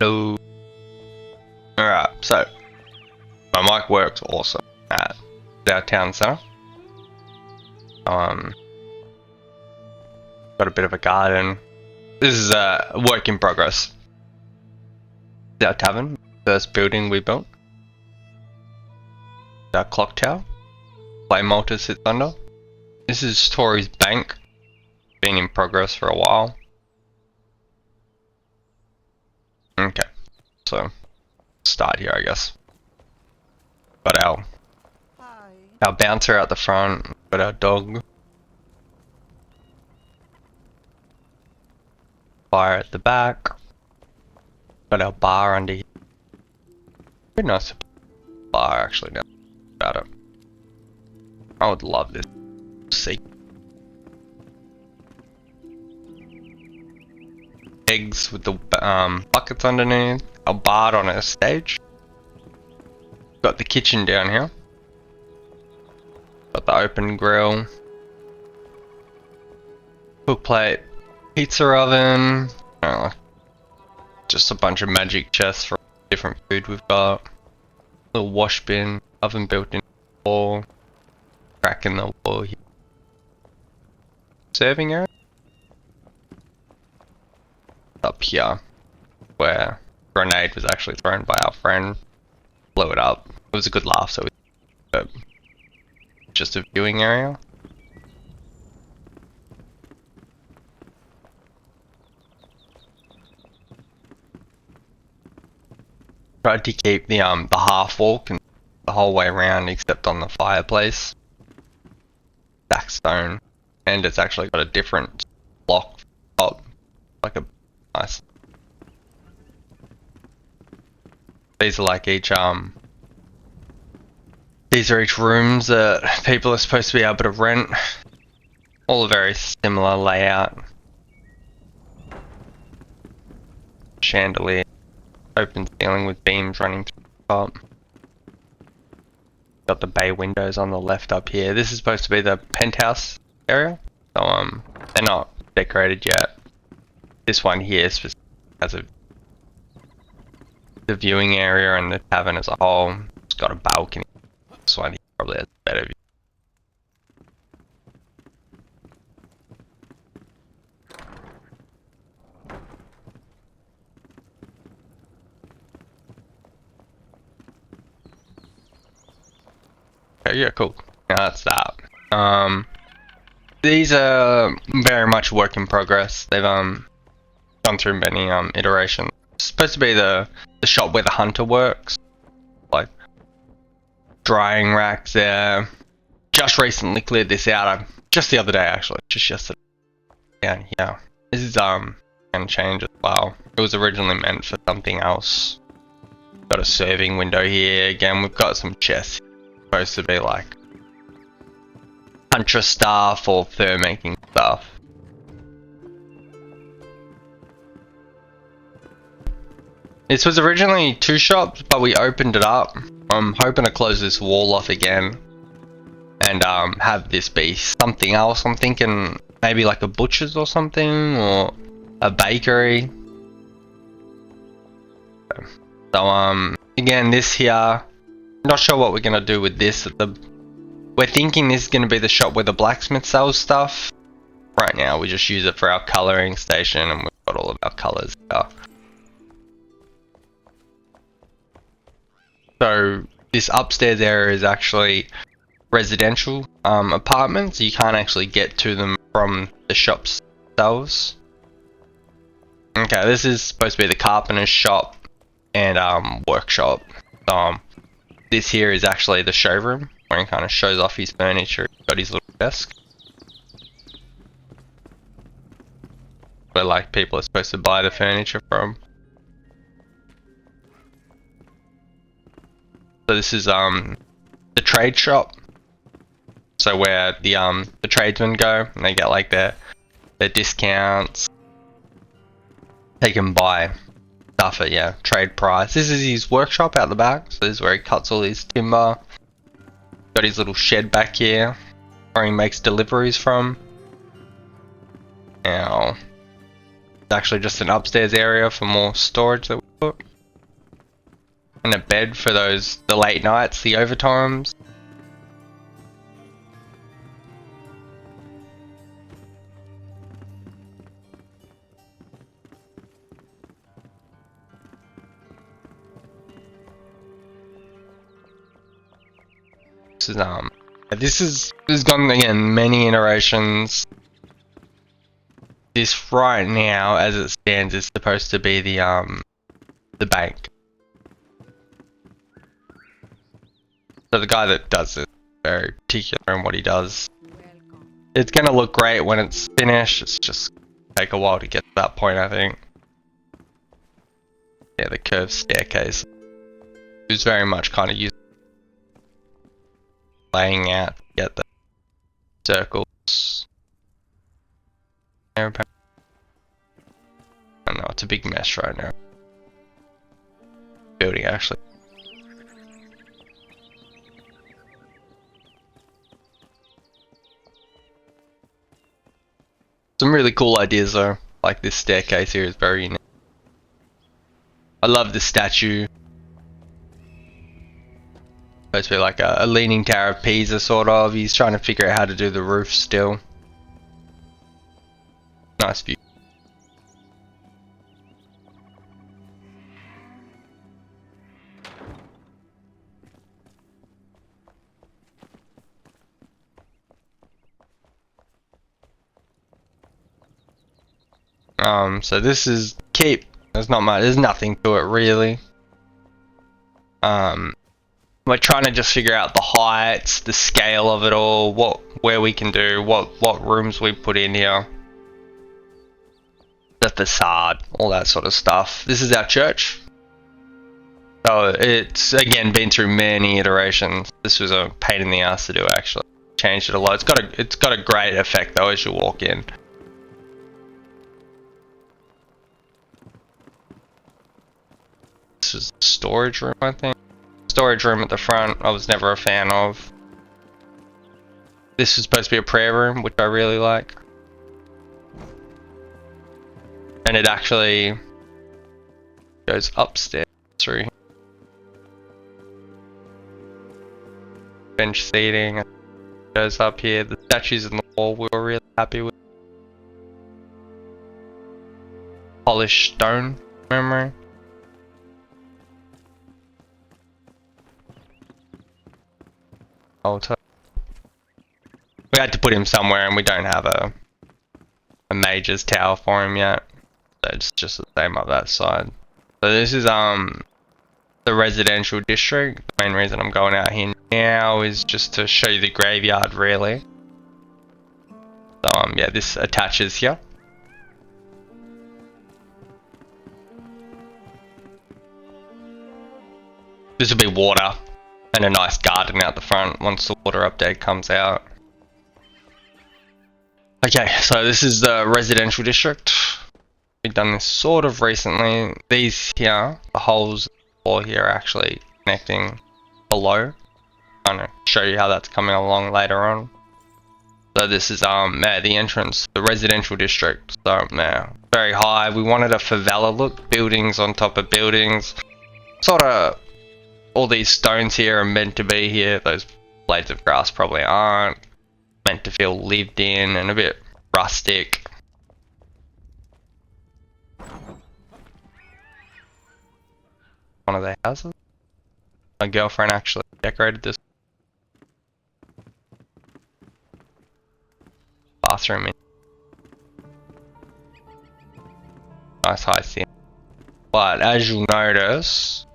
Hello. Alright, so my mic works awesome at our town centre. Got a bit of a garden. This is a work in progress. Our tavern, first building we built. Our clock tower. Flame altar sits under. This is Tori's bank. Been in progress for a while. Okay, so start here, I guess. Got our bouncer out the front. Got our dog. Fire at the back. Got our bar under here. Pretty nice bar actually now about it. I would love this. See. Eggs with the buckets underneath. A bar on a stage. Got the kitchen down here. Got the open grill. Cook plate. Pizza oven. Just a bunch of magic chests for different food we've got. Little wash bin. Oven built in the wall. Crack in the wall here. Serving area. Up here. Where grenade was actually thrown by our friend. Blew it up. It was a good laugh, so just a viewing area. Tried to keep the half wall the whole way around except on the fireplace. Stack stone. And it's actually got a different block top. Like a nice. These are like each these are each rooms that people are supposed to be able to rent. All a very similar layout. Chandelier. Open ceiling with beams running through the top. Got the bay windows on the left up here. This is supposed to be the penthouse area. So they're not decorated yet. This one here has the viewing area and the tavern as a whole. It's got a balcony. This one here probably has a better view. Okay, yeah, cool. Now that's that. These are very much work in progress. They've gone through many iterations. It's supposed to be the shop where the hunter works. Like drying racks there. Just recently cleared this out. Just the other day actually. Just yesterday. Down here. This is gonna change as well. It was originally meant for something else. Got a serving window here. Again, we've got some chests. Supposed to be like hunter stuff or fur making stuff. This was originally 2 shops, but we opened it up. I'm hoping to close this wall off again and have this be something else. I'm thinking maybe like a butcher's or something, or a bakery. So again, this here, not sure what we're gonna do with this. We're thinking this is gonna be the shop where the blacksmith sells stuff. Right now we just use it for our colouring station, and we've got all of our colours here. So this upstairs area is actually residential apartments. You can't actually get to them from the shops themselves. Okay, this is supposed to be the carpenter's shop and workshop. This here is actually the showroom where he kind of shows off his furniture. He's got his little desk where like people are supposed to buy the furniture from. So this is the trade shop. So where the tradesmen go and they get like their discounts. They can buy stuff at trade price. This is his workshop out the back. So this is where he cuts all his timber. Got his little shed back here where he makes deliveries from. Now it's actually just an upstairs area for more storage that we And a bed for the late nights, the overtimes. This has gone again many iterations. This right now, as it stands, is supposed to be the bank. So the guy that does it is very particular in what he does. It's gonna look great when it's finished. It's just take a while to get to that point, I think. Yeah, the curved staircase. It was very much kind of used laying out to get the circles. I don't know, it's a big mess right now. Building actually. Some really cool ideas though, like this staircase here is very unique. I love this statue. Supposed to be like a leaning tower of Pisa sort of. He's trying to figure out how to do the roof still. Nice view. So this is keep. There's not much. There's nothing to it really. We're trying to just figure out the heights, the scale of it all, where we can do, what rooms we put in here, the facade, all that sort of stuff. This is our church. So it's again been through many iterations. This was a pain in the ass to do actually. Changed it a lot. It's got a great effect though as you walk in. This is the storage room, I think. Storage room at the front, I was never a fan of. This is supposed to be a prayer room, which I really like. And it actually goes upstairs through here. Bench seating, goes up here. The statues in the wall we were really happy with. Polished stone, memory. Altar. We had to put him somewhere and we don't have a mage's tower for him yet. So it's just the same up that side. So this is the residential district. The main reason I'm going out here now is just to show you the graveyard really. So yeah, this attaches here. This will be water. And a nice garden out the front once the water update comes out. Okay, so this is the residential district. We've done this sort of recently. These here, the holes in the floor here are actually connecting below. I'm going to show you how that's coming along later on. So this is the entrance, the residential district. So very high. We wanted a favela look, buildings on top of buildings. Sort of. All these stones here are meant to be here. Those blades of grass probably aren't. Meant to feel lived in and a bit rustic. One of their houses. My girlfriend actually decorated this bathroom in. Nice high ceiling. But as you'll notice,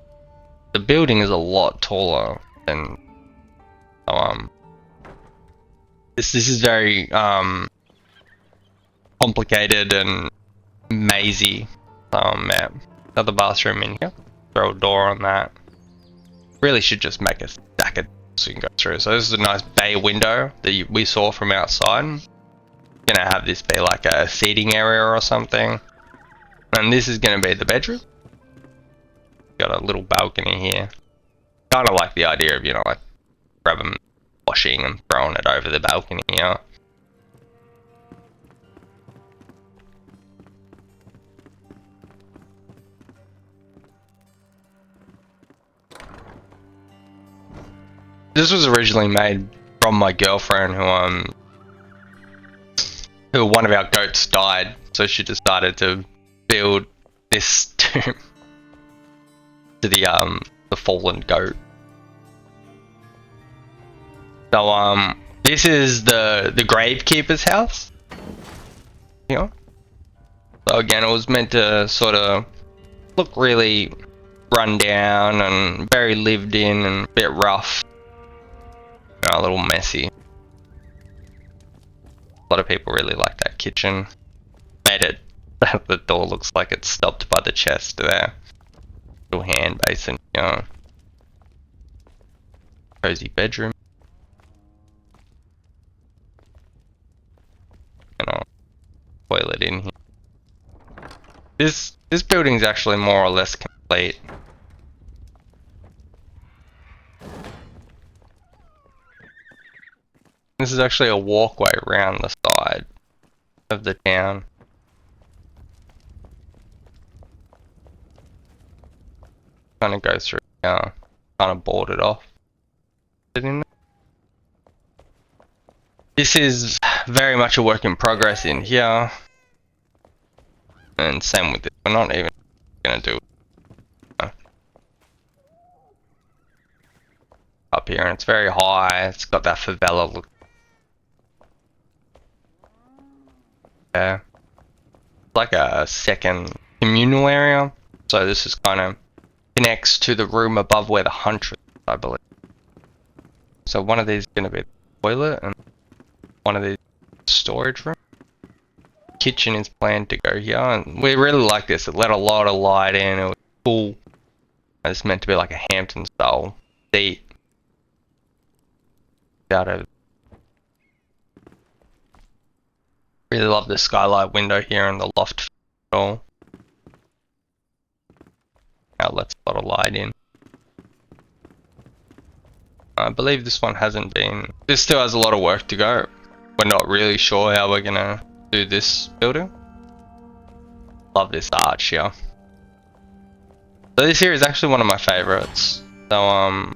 the building is a lot taller than this is very complicated and mazy. Another bathroom in here. Throw a door on that. Really should just make a stack of so you can go through. So this is a nice bay window that we saw from outside. Gonna have this be like a seating area or something. And this is gonna be the bedroom. Got a little balcony here. Kind of like the idea of, you know, like grabbing washing and throwing it over the balcony, you know. This was originally made from my girlfriend who one of our goats died, so she decided to build this tomb to the fallen goat. So this is the gravekeeper's house. Yeah. So again, it was meant to sort of look really run down and very lived in and a bit rough. You know, a little messy. A lot of people really like that kitchen. Made it. The door looks like it's stopped by the chest there. Little hand basin, you know. Cozy bedroom. And a toilet in here. This building's actually more or less complete. This is actually a walkway around the side of the town. Kind of go through, kind of boarded off. This is very much a work in progress in here. And same with this, we're not even gonna do up here, and it's very high, it's got that favela look. Yeah. Like a second communal area, so this is kind of connects to the room above where the hunter is, I believe. So one of these is going to be the toilet, and one of these storage room. Kitchen is planned to go here, and we really like this. It let a lot of light in. It was cool. It's meant to be like a Hampton style seat. Really love the skylight window here and the loft. Outlets a lot of light in. I believe this one hasn't been. This still has a lot of work to go. We're not really sure how we're gonna do this building. Love this arch here. So this here is actually one of my favorites. So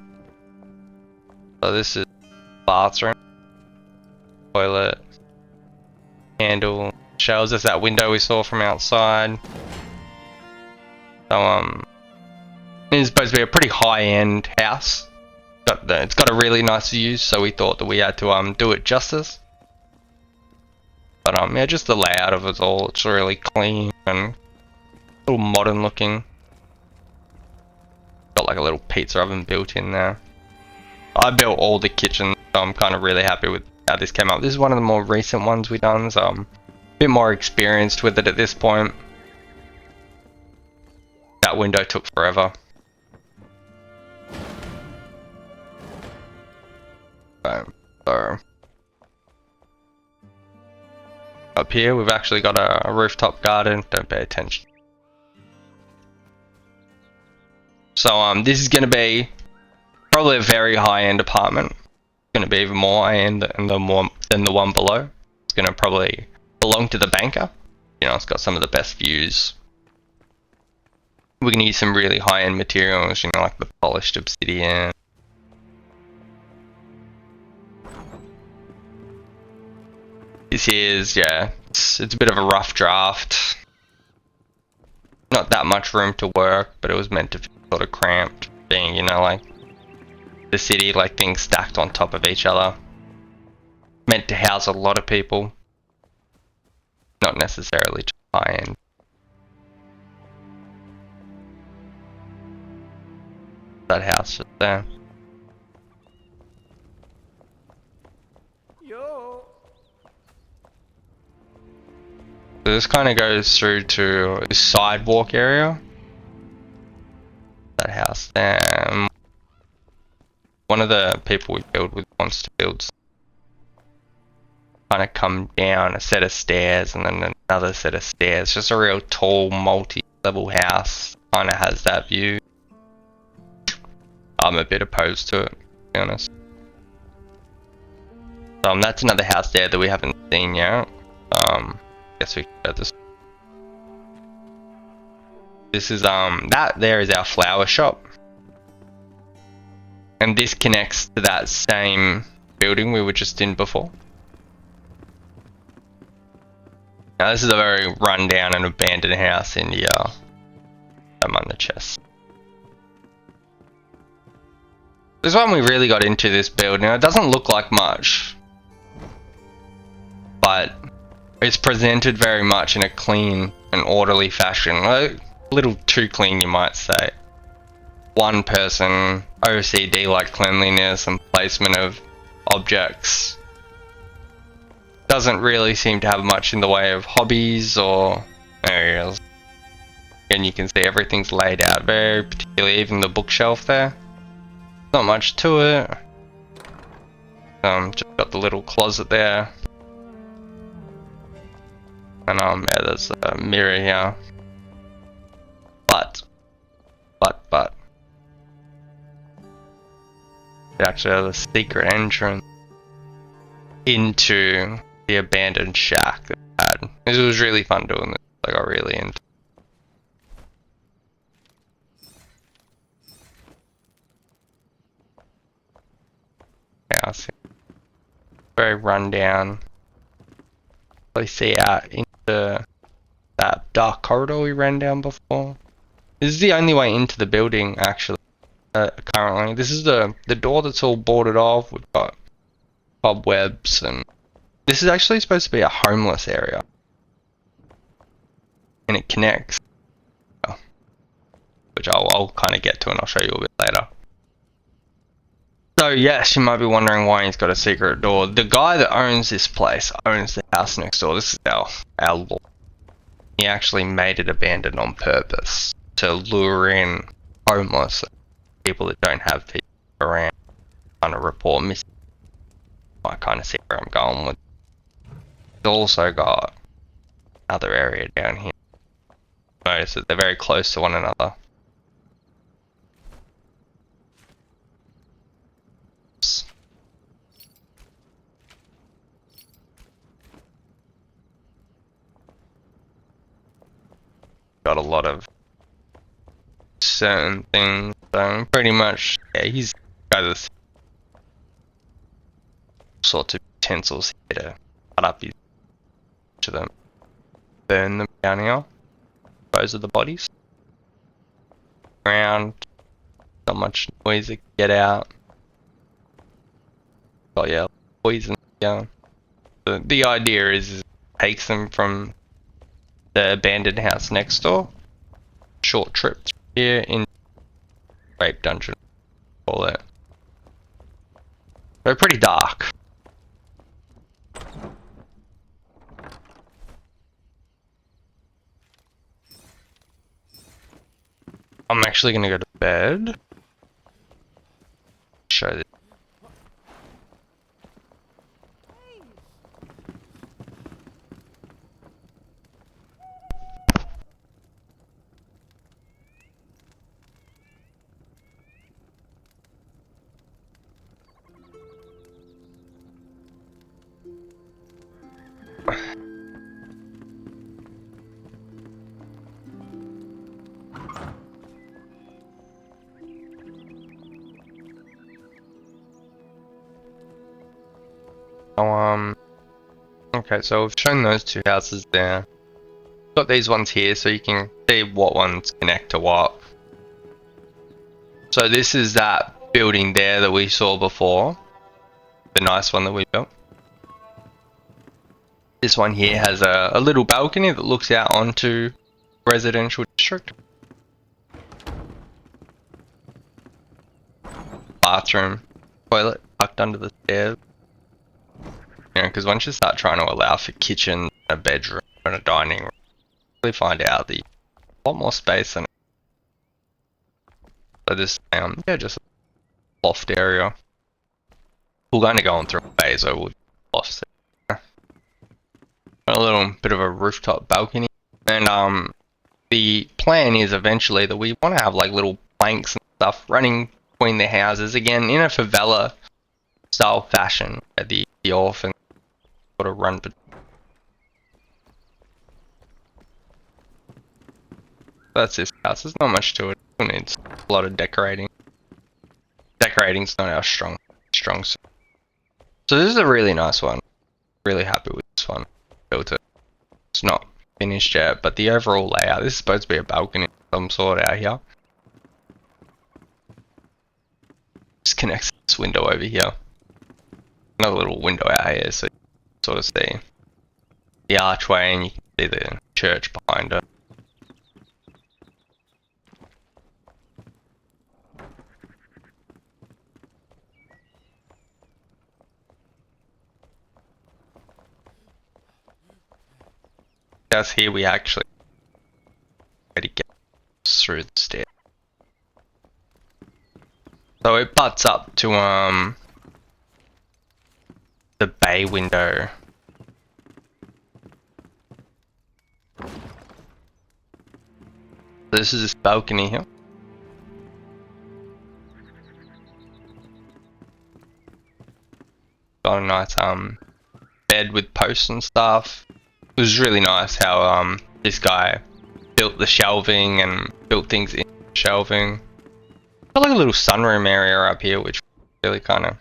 this is bathroom, toilet, handle, shows us that window we saw from outside. So it's supposed to be a pretty high-end house. It's got a really nice view, so we thought that we had to do it justice. But yeah, just the layout of it all, it's really clean and a little modern looking. Got like a little pizza oven built in there. I built all the kitchens, so I'm kind of really happy with how this came up. This is one of the more recent ones we've done, so I'm a bit more experienced with it at this point. That window took forever. So up here we've actually got a rooftop garden. Don't pay attention. So this is going to be probably a very high-end apartment. It's going to be even more high-end than the one below. It's going to probably belong to the banker. You know, it's got some of the best views. We're going to use some really high-end materials, you know, like the polished obsidian. This is, yeah, it's a bit of a rough draft. Not that much room to work, but it was meant to be sort of cramped, being, you know, like the city, like things stacked on top of each other. Meant to house a lot of people, not necessarily just high-end. That house just there. So this kind of goes through to the sidewalk area. That house there. One of the people we build with wants to build. Kind of come down a set of stairs and then another set of stairs. Just a real tall, multi-level house. Kind of has that view. I'm a bit opposed to it, to be honest. That's another house there that we haven't seen yet. Guess we can go this. This is that there is our flower shop. and this connects to that same building we were just in before. Now this is a very rundown and abandoned house in the I'm on the chest. This one we really got into this building. It doesn't look like much, but it's presented very much in a clean and orderly fashion. A little too clean, you might say. One person, OCD like cleanliness and placement of objects. Doesn't really seem to have much in the way of hobbies or areas. And you can see everything's laid out very particularly, even the bookshelf there. Not much to it. Just got the little closet there. And yeah, there's a mirror here. But it actually has a secret entrance into the abandoned shack that we had. This was really fun doing this. I got really into. House. Very rundown. Really see out into that dark corridor we ran down before. This is the only way into the building, actually. Currently, this is the door that's all boarded off. We've got cobwebs, and this is actually supposed to be a homeless area, and it connects, which I'll kind of get to, and I'll show you a bit later. So yes, you might be wondering why he's got a secret door. The guy that owns this place owns the house next door. This is our law. He actually made it abandoned on purpose to lure in homeless people that don't have people around, kind of report missing. I kind of see where I'm going with. It's also got another area down here. Notice that they're very close to one another. Got a lot of certain things, so pretty much, yeah, he's got this sorts of utensils here to cut up his to them, burn them down here. Those are the bodies. Around, not much noise to get out. Oh yeah, poison. Yeah. The idea is takes them from the abandoned house next door. Short trip here in rape dungeon. All that. They're pretty dark. I'm actually gonna go to bed. Show this. Okay, so we've shown those two houses there. Got these ones here so you can see what ones connect to what. So this is that building there that we saw before. The nice one that we built. This one here has a little balcony that looks out onto residential district. Bathroom, toilet tucked under the stairs. You know, because once you start trying to allow for kitchen, a bedroom, and a dining room, you really find out that you have a lot more space than it. So this, yeah, just a loft area. We're going to go on through a phase over with lofts. A little bit of a rooftop balcony, and the plan is eventually that we want to have like little planks and stuff running between the houses, again in a favela style fashion, at the orphan sort of run. That's this house. There's not much to it. It needs a lot of decorating decorating's not our strong suit. So this is a really nice one. Really happy with this one. Built it. It's not finished yet, but the overall layout, this is supposed to be a balcony of some sort out here. Just connects to this window over here. Another little window out here, so you can sort of see the archway and you can see the church behind it. Down here we actually get through the stairs. So it butts up to the bay window. This is this balcony here. Got a nice bed with posts and stuff. It was really nice how this guy built the shelving and built things in shelving. Got like a little sunroom area up here, which really kind of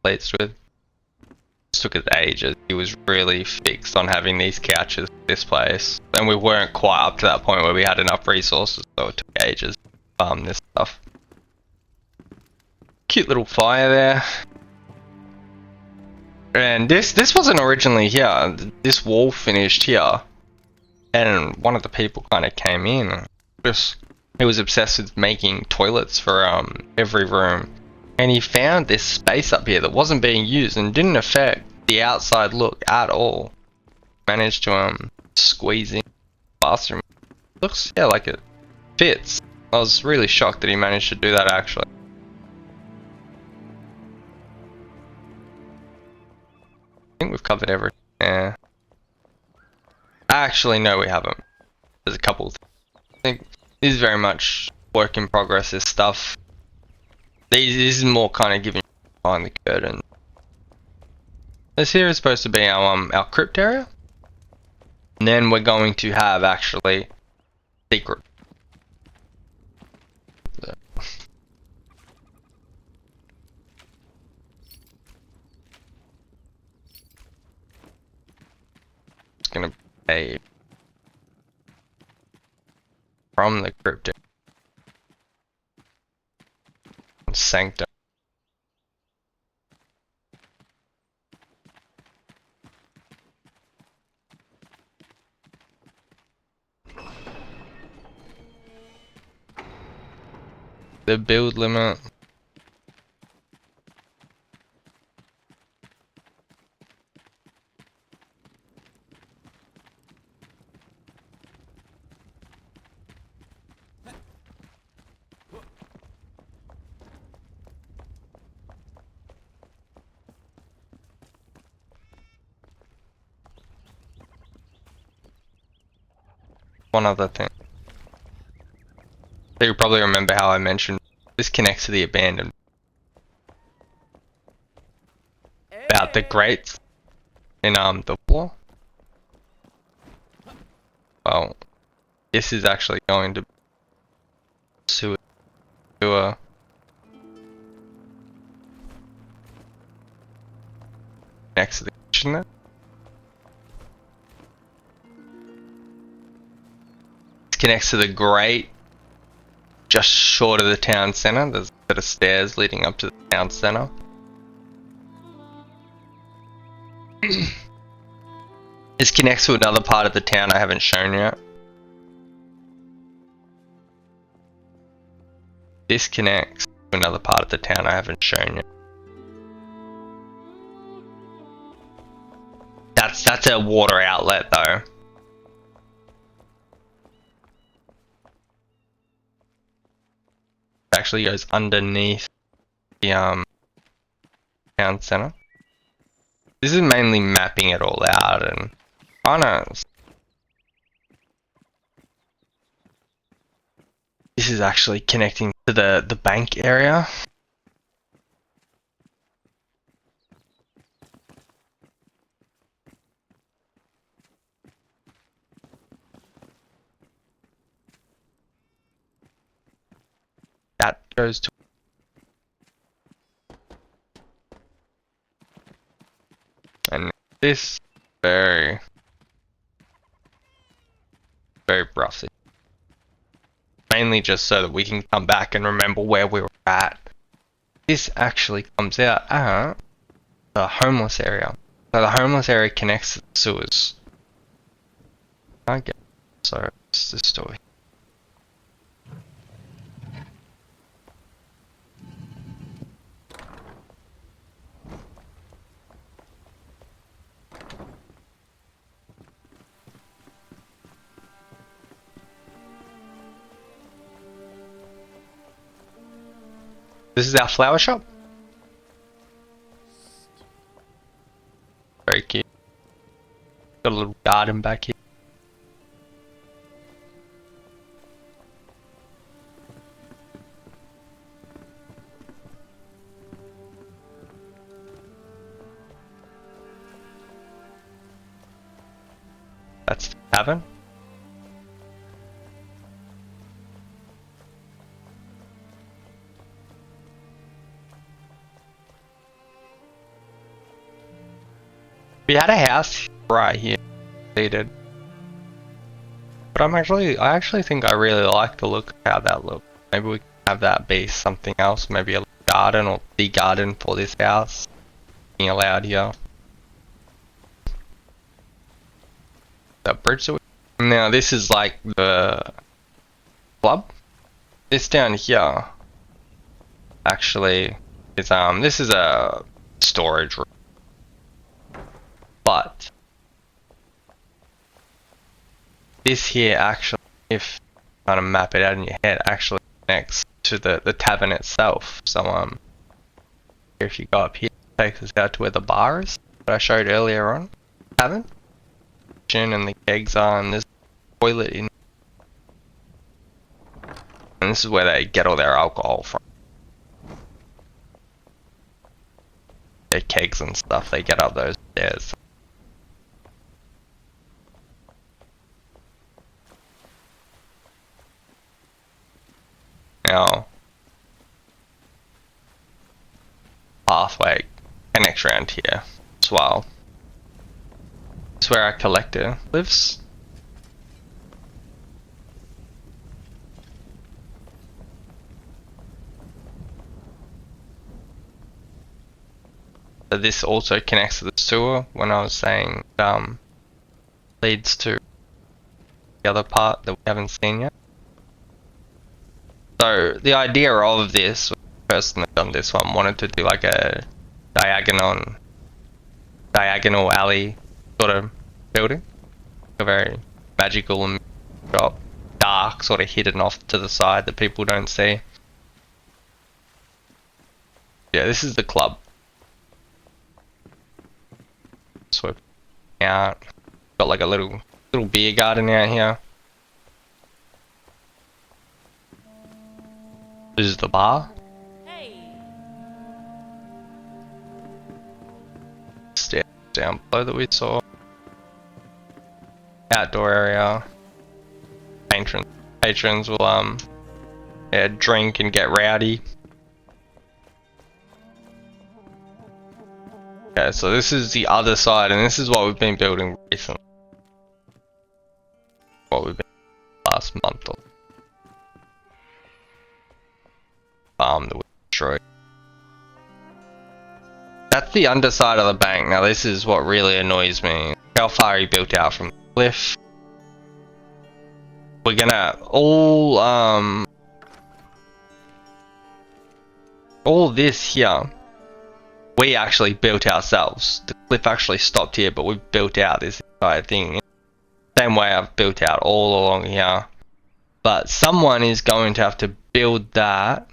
pleased with. It took us ages. He was really fixed on having these couches in this place, and we weren't quite up to that point where we had enough resources, so it took ages to farm this stuff. Cute little fire there. And this wasn't originally here. This wall finished here, and one of the people kind of came in. He was obsessed with making toilets for every room, and he found this space up here that wasn't being used and didn't affect the outside look at all. Managed to squeeze in the bathroom. Looks, yeah, like it fits. I was really shocked that he managed to do that actually. I think we've covered everything. Yeah. Actually, no, we haven't. There's a couple. I think this is very much work in progress. This stuff. This is more kind of giving behind the curtain. This here is supposed to be our crypt area, and then we're going to have actually secret. So. It's gonna be a from the crypt sanctum. The build limit. One other thing. So you probably remember how I mentioned this connects to the abandoned. About the grates in the floor. Well, this is actually going to sewer. Next to the kitchen there. This connects to the grate just short of the town centre. There's a set of stairs leading up to the town centre. This connects to another part of the town I haven't shown yet. This connects to another part of the town I haven't shown yet. That's a water outlet though. It actually goes underneath the town centre. This is mainly mapping it all out and this is actually connecting to the bank area. That goes to This very, very rough. Mainly just so that we can come back and remember where we were at. This actually comes out at the homeless area. So the homeless area connects to the sewers. I get so it's this story. This is our flower shop. Very cute. Got a little garden back here. That's the tavern. We had a house right here, seated. But I actually think I really like the look of how that looks. Maybe we can have that be something else, maybe a garden or the garden for this house being allowed here. That bridge that we... Now this is like the club. This down here actually is this is a storage room. But this here actually, if you kind of map it out in your head, actually connects to the tavern itself. So if you go up here, it takes us out to where the bar is that I showed earlier on. Tavern. And the kegs are, and there's a toilet in. And this is where they get all their alcohol from. Their kegs and stuff, they get up those stairs. Now, pathway connects around here as well. This is where our collector lives. So this also connects to the sewer when I was saying leads to the other part that we haven't seen yet. So the idea of this, the person that done this one wanted to do like a diagonal alley sort of building. A very magical and dark, sort of hidden off to the side that people don't see. Yeah, this is the club. So out, got like a little beer garden out here. This is the bar. Stairs down below that we saw. Outdoor area. Patrons will yeah, drink and get rowdy. Okay, so this is the other side, and this is what we've been building recently. What we've been last month or farm that we destroyed. That's the underside of the bank. Now this is what really annoys me. How far he built out from the cliff. We're gonna all this here we actually built ourselves. The cliff actually stopped here, but we built out this entire thing. Same way I've built out all along here. But someone is going to have to build that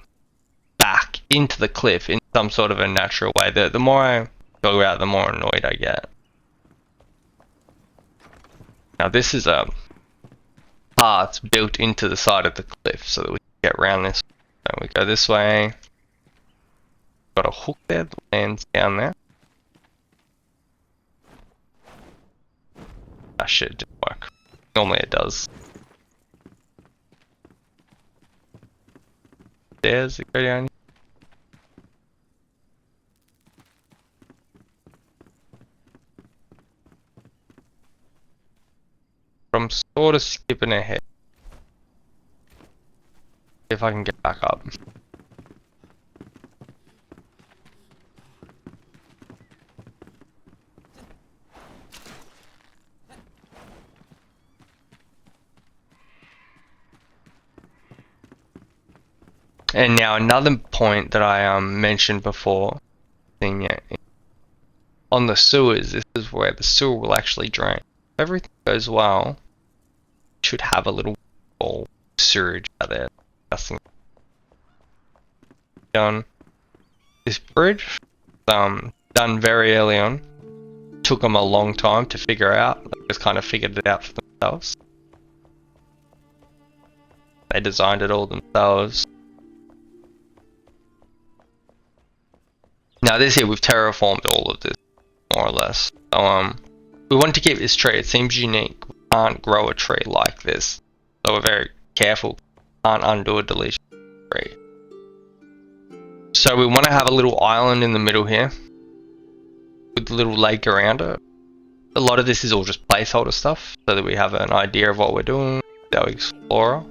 back into the cliff in some sort of a natural way. The more I go out, the more annoyed I get. Now this is a path built into the side of the cliff so that we can get around this. So we go this way. Got a hook there that lands down there. Ah shit, it didn't work. Normally it does. Stairs that go down. sort of skipping ahead. If I can get back up. And now another point that I mentioned before, on the sewers, this is where the sewer will actually drain. If everything goes well, it should have a little ball sewage out there. Done. This bridge, done very early on. Took them a long time to figure out. They just kind of figured it out for themselves. They designed it all themselves. Now this here, we've terraformed all of this, more or less. So we want to keep this tree. It seems unique. We can't grow a tree like this, so we're very careful. Can't undo a deletion tree. So we want to have a little island in the middle here, with a little lake around it. A lot of this is all just placeholder stuff, so that we have an idea of what we're doing with our explorer.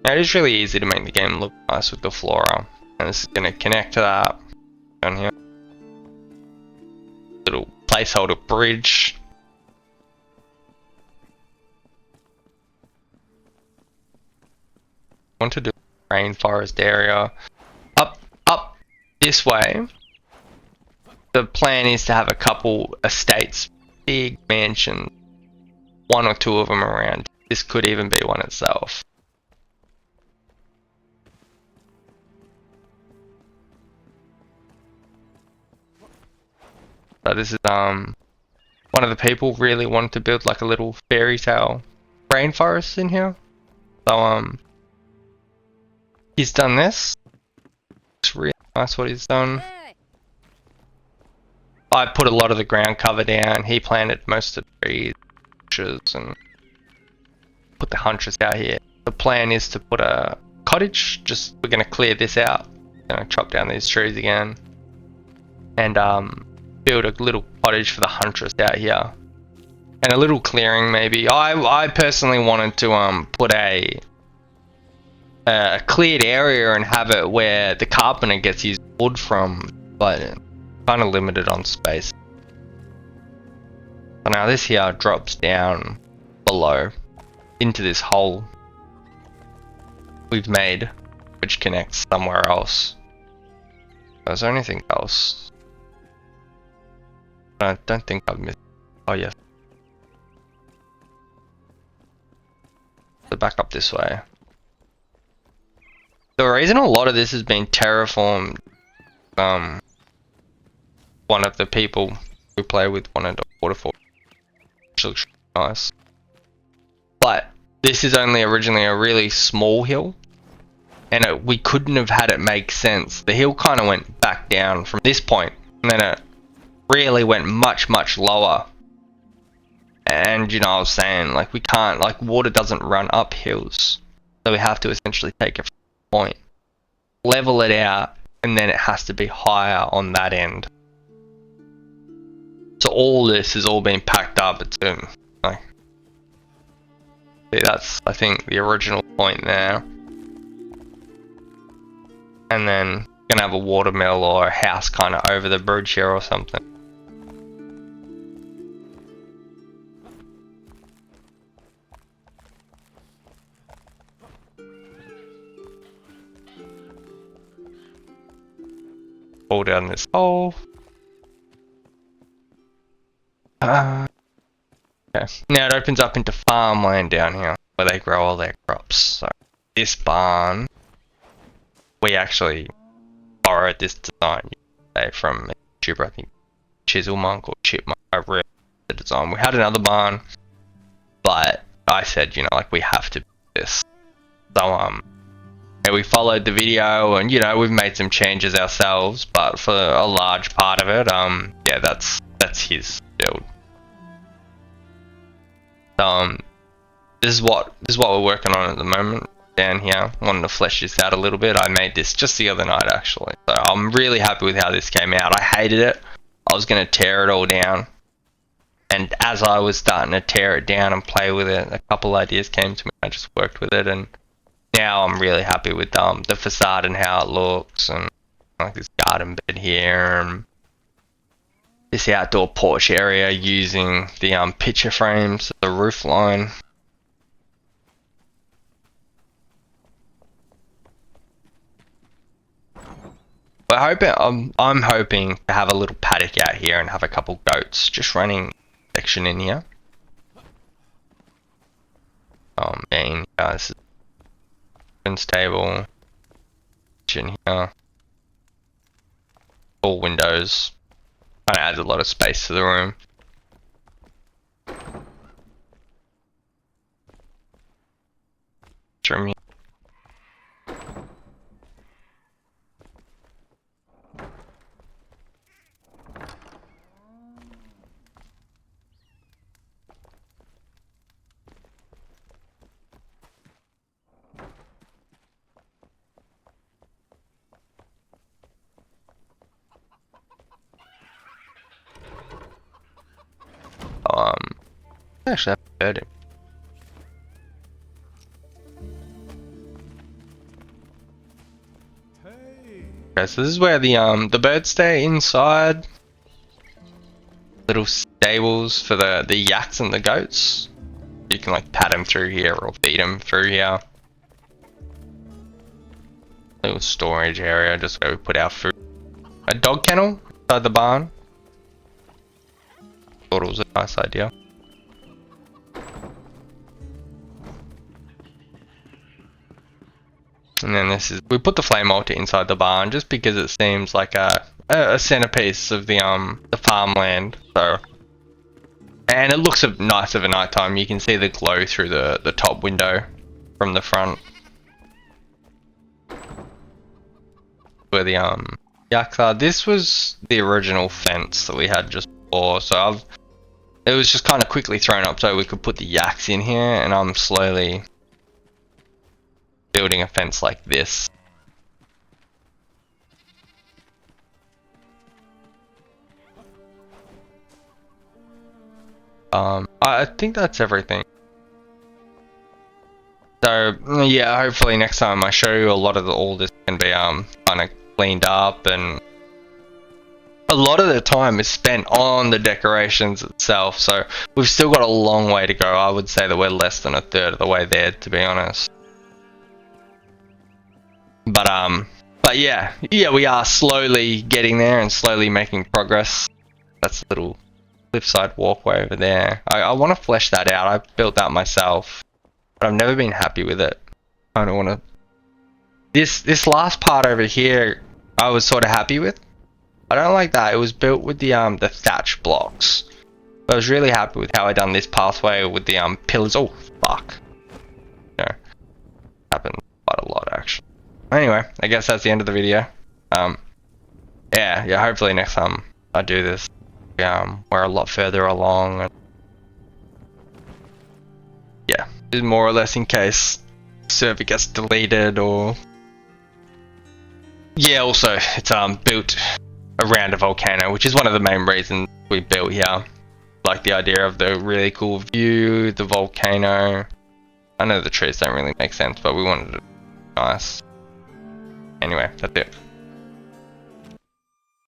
Now it is really easy to make the game look nice with the flora. And this is going to connect to that down here. Little placeholder bridge. I want to do a rainforest area. Up this way. The plan is to have a couple estates, big mansions, one or two of them around. This could even be one itself. So this is one of the people really wanted to build like a little fairy tale rainforest in here. So he's done this. It's really nice what he's done. I put a lot of the ground cover down. He planted most of the trees, bushes, and put the huntress out here. The plan is to put a cottage. We're gonna clear this out. Gonna chop down these trees again, and build a little cottage for the huntress out here, and a little clearing maybe. I personally wanted to put a cleared area and have it where the carpenter gets his wood from, but kind of limited on space. So now this here drops down below into this hole we've made, which connects somewhere else. Is there anything else? I don't think I've missed. Oh yes. So back up this way. The reason a lot of this has been terraformed, one of the people who play with wanted a waterfall, which looks nice. But this is only originally a really small hill, and we couldn't have had it make sense. The hill kind of went back down from this point, and then it really went much lower. And you know, I was saying, like, we can't, like, water doesn't run up hills, so we have to essentially take it from a point, level it out, and then it has to be higher on that end. So all this has all been packed up. It's been like, see, that's, I think, the original point there. And then gonna have a watermill or a house kind of over the bridge here or something. Fall down this hole. Okay. Now it opens up into farmland down here where they grow all their crops. So this barn, we actually borrowed this design from YouTuber, I think Chiselmonk or Chipmunk. I read the design. We had another barn, but I said, you know, like, we have to do this. So yeah, we followed the video, and you know, we've made some changes ourselves, but for a large part of it, yeah, that's his build. This is what we're working on at the moment down here. Wanting to flesh this out a little bit. I made this just the other night actually, so I'm really happy with how this came out. I hated it. I was gonna tear it all down, And as I was starting to tear it down and play with it, a couple ideas came to me. I just worked with it, and now I'm really happy with the facade and how it looks, and like this garden bed here, and this outdoor porch area using the picture frames, the roof line. I'm hoping to have a little paddock out here and have a couple goats just running section in here. Oh man, this is the table, kitchen here, all windows. Kind of adds a lot of space to the room. Trim here. Actually, I heard him. Okay, so this is where the birds stay inside. Little stables for the yaks and the goats. You can like pat them through here or feed them through here. Little storage area, just where we put our food. A dog kennel inside the barn. Thought it was a nice idea. And then we put the flame altar inside the barn just because it seems like a centerpiece of the farmland. So, and it looks nice of a nighttime. You can see the glow through the top window from the front. Where the yaks are. This was the original fence that we had just before. So it was just kind of quickly thrown up so we could put the yaks in here, and I'm slowly building a fence like this. I think that's everything. So yeah, hopefully next time I show you a lot of all this can be kind of cleaned up, and a lot of the time is spent on the decorations itself. So we've still got a long way to go. I would say that we're less than a third of the way there, to be honest. But yeah, we are slowly getting there and slowly making progress. That's a little cliffside walkway over there. I want to flesh that out. I built that myself, but I've never been happy with it. I don't want to. This last part over here, I was sort of happy with. I don't like that. It was built with the thatch blocks. I was really happy with how I done this pathway with the pillars. Oh fuck! You know, happened quite a lot actually. Anyway, I guess that's the end of the video. Yeah. Hopefully next time I do this, we're a lot further along. And yeah, this is more or less in case server gets deleted or. Yeah, also it's built around a volcano, which is one of the main reasons we built here. Like the idea of the really cool view, the volcano. I know the trees don't really make sense, but we wanted it nice. Anyway, that's it.